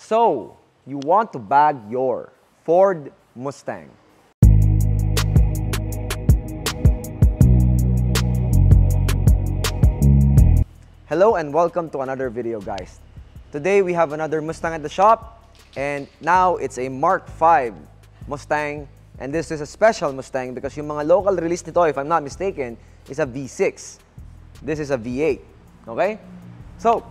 So, you want to bag your Ford Mustang. Hello and welcome to another video, guys. Today we have another Mustang at the shop, and now it's a Mark 5 Mustang, and this is a special Mustang because yung mga local release nito, if I'm not mistaken, is a V6. This is a V8, okay? So,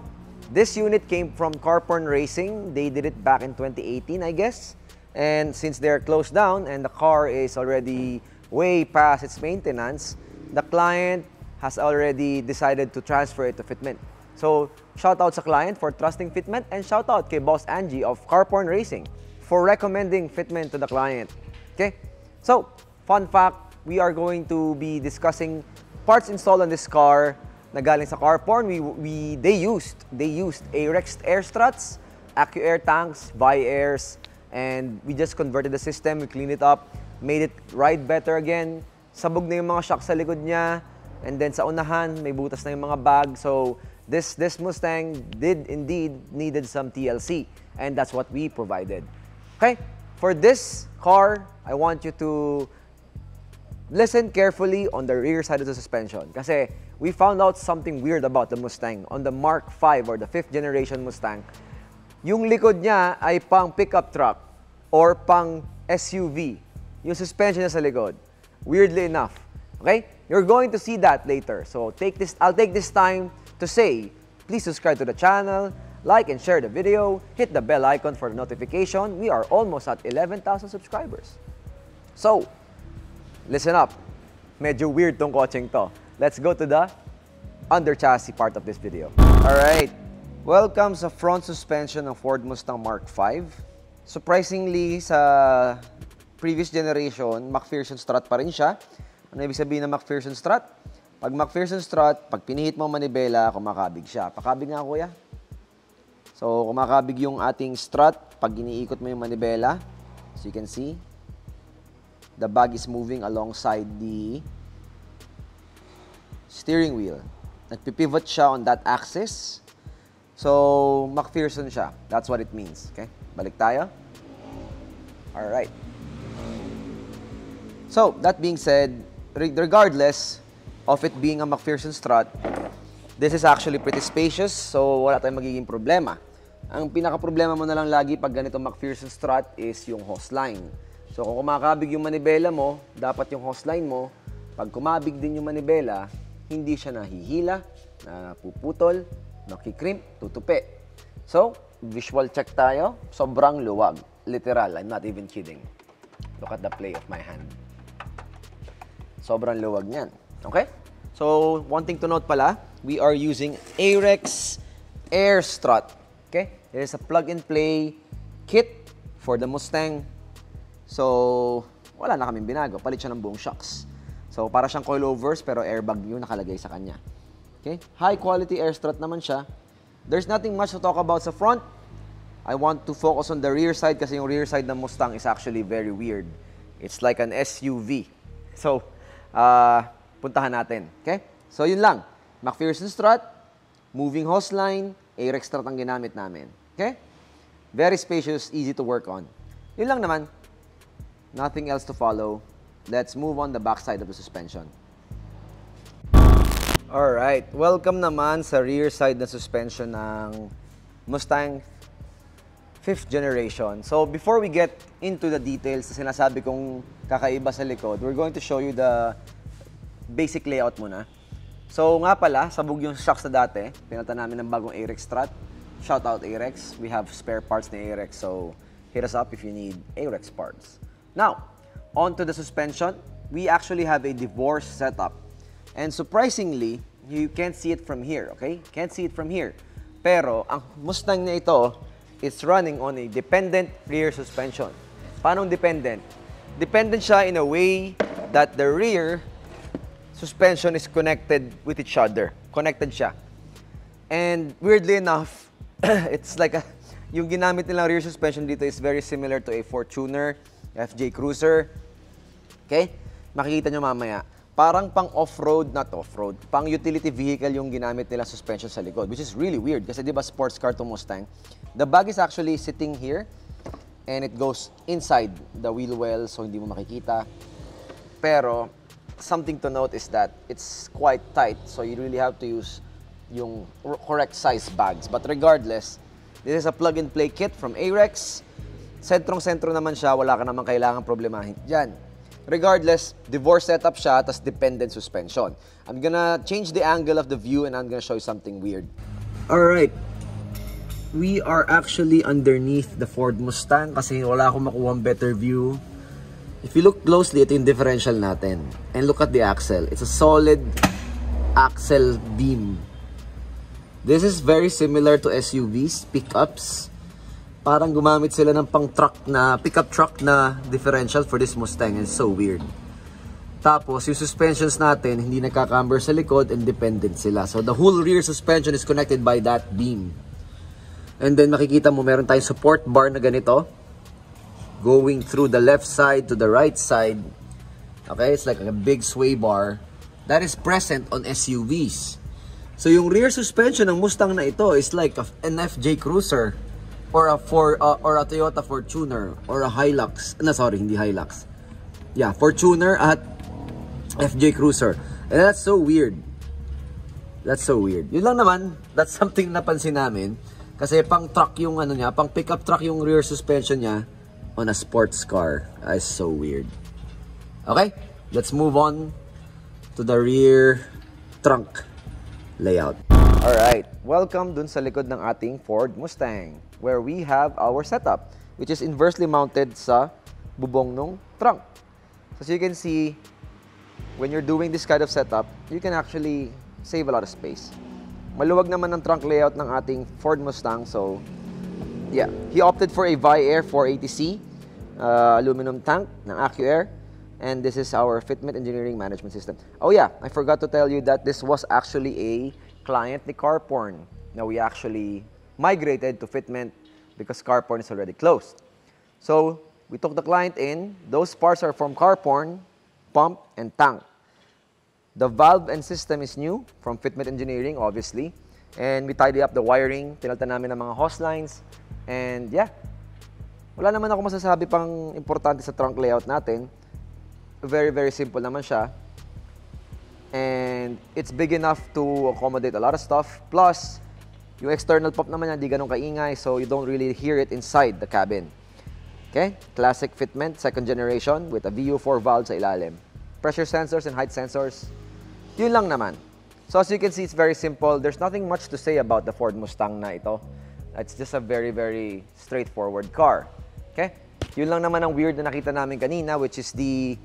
this unit came from Carporn Racing. They did it back in 2018, I guess. And since they're closed down and the car is already way past its maintenance, the client has already decided to transfer it to Fitment. So, shout out sa client for trusting Fitment, and shout out kay Boss Angie of Carporn Racing for recommending Fitment to the client. Okay? So, fun fact, we are going to be discussing parts installed on this car na galing sa Carporn. They used Arex air struts, AccuAir tanks, Vi-Airs, and we just converted the system, we cleaned it up, made it ride better again. Sabog na yung mga shock sa likod niya, and then sa unahan, may butas na yung mga bag. So, this Mustang did indeed needed some TLC, and that's what we provided. Okay? For this car, I want you to listen carefully on the rear side of the suspension. Kasi we found out something weird about the Mustang. On the Mark 5 or the 5th generation Mustang, yung likod niya ay pang pickup truck or pang SUV. Yung suspension niya sa likod. Weirdly enough. Okay? You're going to see that later. So I'll take this time to say, please subscribe to the channel, like and share the video, hit the bell icon for the notification. We are almost at 11,000 subscribers. So, listen up. Medyo weird tong kotseng to. Let's go to the under chassis part of this video. Alright. Welcome sa front suspension ng Ford Mustang Mark 5. Surprisingly, sa previous generation, McPherson strut pa rin siya. Ano ibig sabihin ng McPherson strut? Pag McPherson strut, pag pinihit mo manibela, kumakabig siya. Pakabig nga, kuya. So, kumakabig yung ating strut pag iniikot mo yung manibela. As you can see, the bag is moving alongside the steering wheel. Nagpipivot siya on that axis. So, McPherson siya. That's what it means. Okay? Balik tayo. Alright. So, that being said, regardless of it being a McPherson strut, this is actually pretty spacious, so wala tayong magiging problema. Ang pinaka-problema mo na lang lagi pag ganito McPherson strut is yung hose line. So, kung kumakabig yung manibela mo, dapat yung hose line mo, pag kumabig din yung manibela, hindi siya nahihila, napuputol, nakikrimp, tutupi. So, visual check tayo. Sobrang luwag. Literal, I'm not even kidding. Look at the play of my hand. Sobrang luwag niyan. Okay? So, one thing to note pala, we are using Arex air strut. Okay? It is a plug-and-play kit for the Mustang. So, wala na kaming binago. Palit siya ng buong shocks. So, para siyang coilovers pero airbag yung nakalagay sa kanya. Okay? High quality air strut naman siya. There's nothing much to talk about sa front. I want to focus on the rear side kasi yung rear side ng Mustang is actually very weird. It's like an SUV. So, puntahan natin. Okay? So, yun lang. McPherson strut, moving hose line, Arex strut ang ginamit namin. Okay? Very spacious, easy to work on. Yun lang naman. Nothing else to follow. Let's move on the back side of the suspension. Alright, welcome naman sa rear side na suspension ng Mustang 5th generation. So, before we get into the details na sinasabi kong kakaiba sa likod, we're going to show you the basic layout muna. So, nga pala, sabog yung shocks na dati. Pinalta namin ng bagong Arex strut. Shout out Arex. We have spare parts ni Arex, so hit us up if you need Arex parts. Now, onto the suspension. We actually have a divorce setup. And surprisingly, you can't see it from here, okay? Can't see it from here. Pero, ang Mustang na ito is running on a dependent rear suspension. Paano dependent? Dependent siya in a way that the rear suspension is connected with each other. Connected siya. And weirdly enough, it's like yung ginamit nilang rear suspension dito is very similar to a Fortuner, FJ Cruiser. Okay? Makikita nyo mamaya. parang pang off-road, not off-road, pang utility vehicle yung ginamit nila suspension sa likod, which is really weird kasi di ba sports car to Mustang. The bag is actually sitting here and it goes inside the wheel well so hindi mo makikita. Pero something to note is that it's quite tight so you really have to use yung correct size bags. But regardless, this is a plug-and-play kit from Arex. Sentrong-sentro naman siya, wala ka naman kailangan problemahin dyan. Regardless, divorce setup siya, tas dependent suspension. I'm gonna change the angle of the view and I'm gonna show you something weird. Alright. We are actually underneath the Ford Mustang kasi wala akong makuhang better view. If you look closely, ito yung differential natin. And look at the axle. It's a solid axle beam. This is very similar to SUVs, pickups. Parang gumamit sila ng pang-truck na, pickup truck na differential for this Mustang. It's so weird. Tapos, yung suspensions natin, hindi nakaka-camber sa likod, independent sila. So, the whole rear suspension is connected by that beam. And then, makikita mo, meron tayong support bar na ganito. Going through the left side to the right side. Okay, it's like a big sway bar. That is present on SUVs. So, yung rear suspension ng Mustang na ito is like an FJ Cruiser. Or a Toyota Fortuner or a Hilux. No, sorry, hindi Hilux. Yeah, Fortuner at FJ Cruiser. And that's so weird. That's so weird. Yun lang naman, that's something napansin namin. Kasi pang truck yung ano niya, pang pickup truck yung rear suspension niya on a sports car. That's so weird. Okay, let's move on to the rear trunk layout. Alright, welcome dun sa likod ng ating Ford Mustang, where we have our setup, which is inversely mounted sa bubong ng trunk. So as you can see, when you're doing this kind of setup, you can actually save a lot of space. Maluwag naman ang trunk layout ng ating Ford Mustang, so yeah. He opted for a Vi-Air 480C aluminum tank ng AccuAir, and this is our fitment engineering management system. Oh yeah, I forgot to tell you that this was actually a client ni CarPorn. Now we actually migrated to fitment because CarPorn is already closed. So we took the client in. Those parts are from CarPorn, pump, and tank. The valve and system is new from fitment engineering, obviously. And we tidy up the wiring. Tinalta namin ng mga hose lines. And yeah, wala naman ako masasabi pang importante sa trunk layout natin. Very, very simple naman siya. And it's big enough to accommodate a lot of stuff. Plus, yung external pump naman niya, di ganun kaingay, so you don't really hear it inside the cabin. Okay? Classic fitment, second generation, with a VU4 valve sa ilalim. Pressure sensors and height sensors. Yun lang naman. So as you can see, it's very simple. There's nothing much to say about the Ford Mustang na ito. It's just a very, very straightforward car. Okay? Yun lang naman ang weird na nakita namin kanina, which is the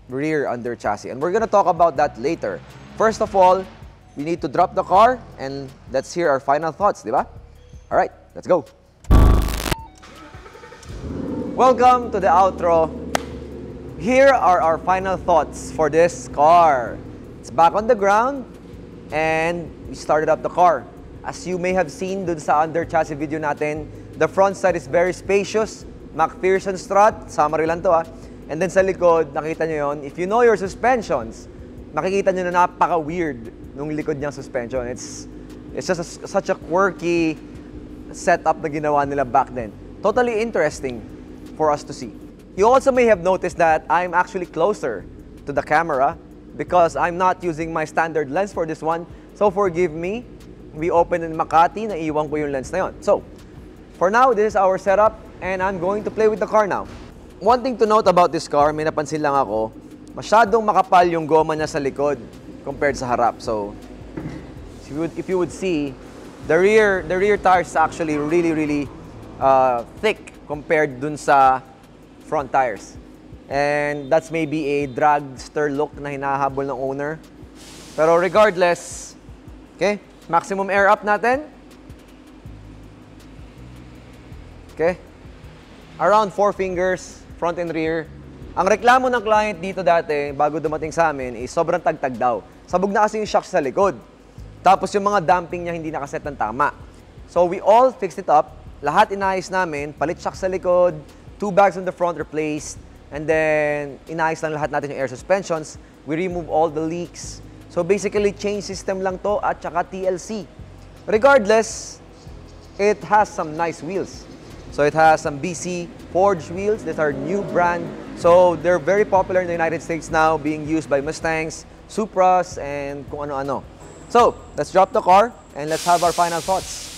rear under chassis. And we're gonna talk about that later. First of all, we need to drop the car and let's hear our final thoughts, di ba? All right, let's go. Welcome to the outro. Here are our final thoughts for this car. It's back on the ground and we started up the car. As you may have seen dun sa under chassis video natin, the front side is very spacious. McPherson strut, summary lang to ah. And then sa likod, nakita nyo yun. If you know your suspensions, makikita nyo na napaka-weird nung likod niyang suspension. It's just such a quirky setup na ginawa nila back then. Totally interesting for us to see. You also may have noticed that I'm actually closer to the camera because I'm not using my standard lens for this one. So forgive me. We opened in Makati, naiwan ko yung lens na yun. So, for now, this is our setup and I'm going to play with the car now. One thing to note about this car, may napansin lang ako, masyadong makapal yung goma niya sa likod compared sa harap. So, if you would see, the rear tires is actually really thick compared dun sa front tires. And that's maybe a dragster look na hinahabol ng owner. Pero regardless, okay, maximum air up natin. Okay, around 4 fingers. Front and rear. Ang reklamo ng client dito dati, bago dumating sa amin, is sobrang tagtag daw. Sabog na kasi yung shocks sa likod. Tapos yung mga damping niya hindi nakaset ng tama. So we all fixed it up. Lahat inayos namin. Palit shocks sa likod, 2 bags on the front replaced, and then inayos lang lahat natin yung air suspensions. We remove all the leaks. So basically, change system lang to at saka TLC. Regardless, it has some nice wheels. So it has some BC forged wheels that are new brand. So they're very popular in the United States now, being used by Mustangs, Supras, and kung ano-ano. So let's drop the car and let's have our final thoughts.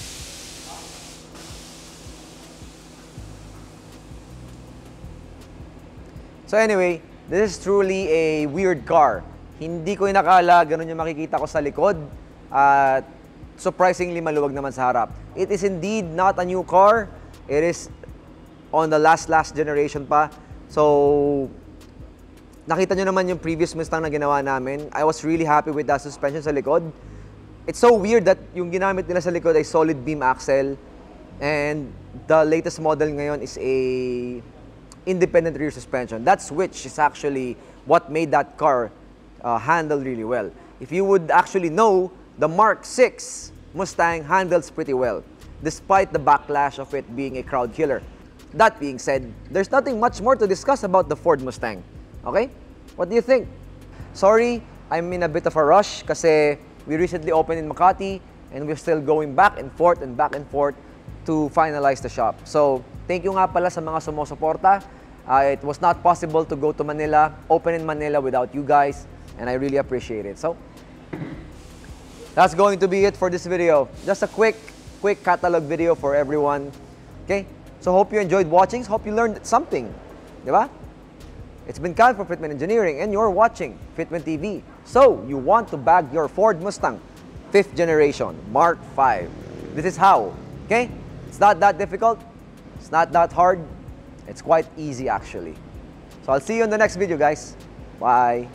So anyway, this is truly a weird car. Hindi ko inakala ganun yung makikita ko sa likod at surprisingly maluwag naman sa harap. It is indeed not a new car. It is on the last generation pa. So nakita nyo naman yung previous Mustang na ginawa namin. I was really happy with that suspension sa likod. It's so weird that yung ginamit nila sa likod ay solid beam axle. And the latest model ngayon is a independent rear suspension. That switch is actually what made that car handle really well. If you would actually know, the Mark 6 Mustang handles pretty well, despite the backlash of it being a crowd killer. That being said, there's nothing much more to discuss about the Ford Mustang. Okay? What do you think? Sorry, I'm in a bit of a rush kasi we recently opened in Makati and we're still going back and forth to finalize the shop. So, thank you nga pala sa mga sumusuporta. It was not possible to go to Manila, open in Manila without you guys, and I really appreciate it. So, that's going to be it for this video. Just a quick catalog video for everyone. Okay? So, hope you enjoyed watching. Hope you learned something. Diba? It's been Kyle for Fitment Engineering, and you're watching Fitment TV. So, you want to bag your Ford Mustang 5th generation, Mark 5. This is how. Okay? It's not that difficult. It's not that hard. It's quite easy actually. So I'll see you in the next video, guys. Bye.